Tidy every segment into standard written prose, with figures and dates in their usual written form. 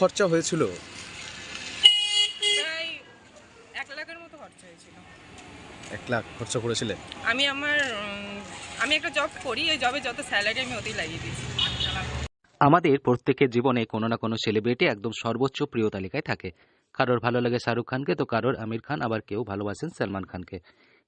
খরচা হয়েছিল? প্রায় 1 লাখের মতো খরচা হয়েছিল। 1 লাখ খরচা করেছিলেন? আমি একটা জব করি, ওই জবে যত স্যালারি আমি ওতেই লাগিয়ে দিয়েছি। আমাদের প্রত্যেকের জীবনে কোনো না কোনো সেলিব্রিটি একদম সর্বোচ্চ প্রিয় তালিকায় থাকে। কারোর ভালো লাগে শাহরুখ খানকে, তো কারোর আমির খান, আবার কেউ ভালোবাসেন সলমান খানকে।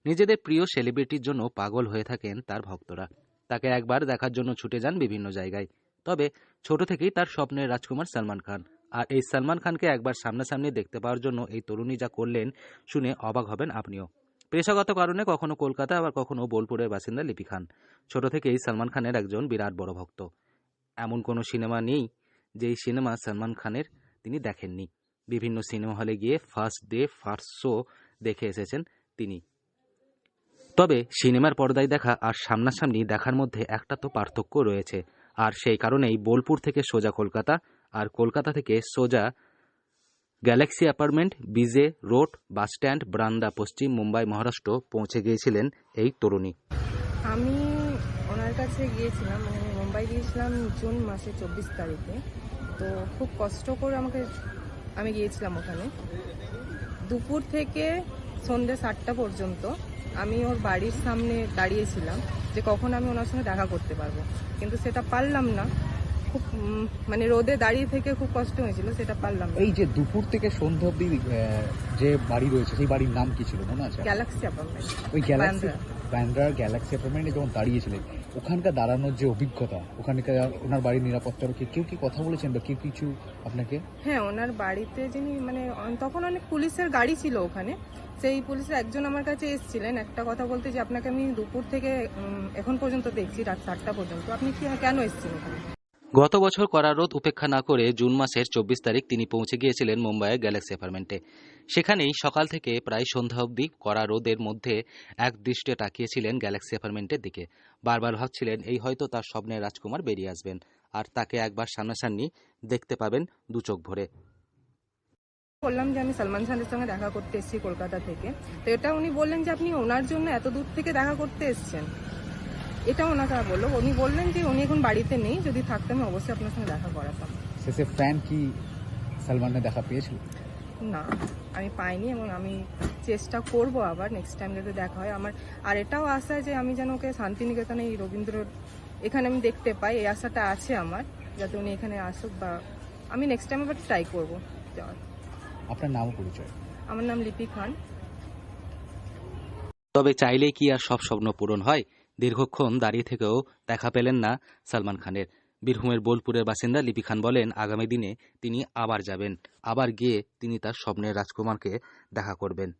নিজেদের প্রিয় সেলিব্রিটির জন্য পাগল হয়ে থাকেন তার ভক্তরা। তাকে একবার দেখার জন্য ছুটে যান বিভিন্ন জায়গায়। তবে ছোট থেকেই তার স্বপ্নের রাজকুমার সলমান খান। আর এই সলমান খানকে একবার সামনাসামনি দেখতে পাওয়ার জন্য এই তরুণী যা করলেন, শুনে অবাক হবেন আপনিও। পেশাগত কারণে কখনো কলকাতা, আবার কখনো বোলপুরের বাসিন্দা লিপি খান ছোট থেকেই সলমান খানের একজন বিরাট বড় ভক্ত। এমন কোনো সিনেমা নেই যেই সিনেমা সলমান খানের তিনি দেখেননি। বিভিন্ন সিনেমা হলে গিয়ে ফার্স্ট ডে ফার্স্ট শো দেখে এসেছেন তিনি। তবে সিনেমার পর্দায় দেখা আর সামনাসামনি দেখার মধ্যে একটা তো পার্থক্য রয়েছে। আর সেই কারণেই বোলপুর থেকে সোজা কলকাতা, আর কলকাতা থেকে সোজা গ্যালাক্সি অ্যাপার্টমেন্ট, বিজে রোড, বাসস্ট্যান্ড, বারান্দা, পশ্চিম মুম্বাই, মহারাষ্ট্র পৌঁছে গিয়েছিলেন এই তরুণী। আমি ওনার কাছে গিয়েছিলাম, মানে আমি মুম্বাই গিয়েছিলাম জুন মাসে 24 তারিখে। তো খুব কষ্ট করে আমি গিয়েছিলাম ওখানে। দুপুর থেকে সন্ধ্যে 7টা পর্যন্ত আমি ওর বাড়ির সামনে দাঁড়িয়েছিলাম যে কখন আমি ওনার সঙ্গে দেখা করতে পারবো, কিন্তু সেটা পারলাম না। খুব মানে রোদে দাঁড়িয়ে থেকে খুব কষ্ট হয়েছিল, সেটা পারলাম না। এই যে দুপুর থেকে সন্ধ্যা অব্দি যে বাড়ি রয়েছে, সেই বাড়ির নাম কি ছিল মনে আছে? গ্যালাক্সি অ্যাপার্টমেন্ট, ওই গ্যালাক্সি বান্দ্রা। বান্দ্রার গ্যালাক্সি অ্যাপার্টমেন্টে যখন দাঁড়িয়েছিলেন, ওখানকার দাঁড়ানোর যে অভিজ্ঞতা, ওখানকার ওনার বাড়ির নিরাপত্তারক্ষী কেউ কি কথা বলেছেন বা কেউ কিছু আপনাকে? হ্যাঁ, ওনার বাড়িতে যিনি মানে তখন অনেক পুলিশের গাড়ি ছিল ওখানে। সেই পুলিশের একজন আমার কাছে এসেছিলেন একটা কথা বলতে, যে আপনাকে আমি দুপুর থেকে এখন পর্যন্ত দেখছি, রাত 7টা পর্যন্ত, আপনি কেন এসেছেন ওখানে? গত বছর কড়া রোদ উপেক্ষা না করে জুন মাসের 24 তারিখ তিনি পৌঁছে গিয়েছিলেন মুম্বাইয়ের গ্যালাক্সি অ্যাপার্টমেন্টে। সেখানেই সকাল থেকে প্রায় সন্ধ্যা অবধি কড়া রোদের মধ্যে এক দৃষ্টে তাকিয়েছিলেন গ্যালাক্সি অ্যাপার্টমেন্টের দিকে। বারবার ভাবছিলেন এই হয়তো তার স্বপ্নের রাজকুমার বেরিয়ে আসবেন, আর তাকে একবার সামনাসামনি দেখতে পাবেন দু চোখ ভরে। বললাম যে আমি সলমান খানের সঙ্গে দেখা করতে এসেছি কলকাতা থেকে। তো এটা উনি বললেন যে আপনি ওনার জন্য এত দূর থেকে দেখা করতে এসেছেন, এটা ওনাকে বললো। উনি বললেন যে উনি এখন বাড়িতে নেই, যদি থাকতেন আমি অবশ্যই আপনার সঙ্গে দেখা করাতাম। শেষে ফ্যান কি সলমানের দেখা পেয়েছিল? না, আমি পাইনি, এবং আমি চেষ্টা করব আবার নেক্সট টাইম যাতে দেখা হয় আমার। আর এটাও আশা যে আমি যেন ওকে শান্তিনিকেতনে, এই রবীন্দ্র এখানে আমি দেখতে পাই, এই আশাটা আছে আমার, যাতে উনি এখানে আসুক, বা আমি নেক্সট টাইম আবার ট্রাই করবো যাওয়ার। আপনার নাম ও পরিচয়? আমার নাম লিপি খান। তবে চাইলেই কি আর সব স্বপ্ন পূরণ হয়? দীর্ঘক্ষণ দাঁড়িয়ে থেকেও দেখা পেলেন না সলমান খানের। বীরভূমের বোলপুরের বাসিন্দা লিপি খান বলেন, আগামী দিনে তিনি আবার যাবেন, আবার গিয়ে তিনি তার স্বপ্নের রাজকুমারকে দেখা করবেন।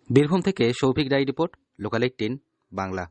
বীরভূম থেকে সৌভিক রায় রিপোর্ট, লোকাল 18 বাংলা।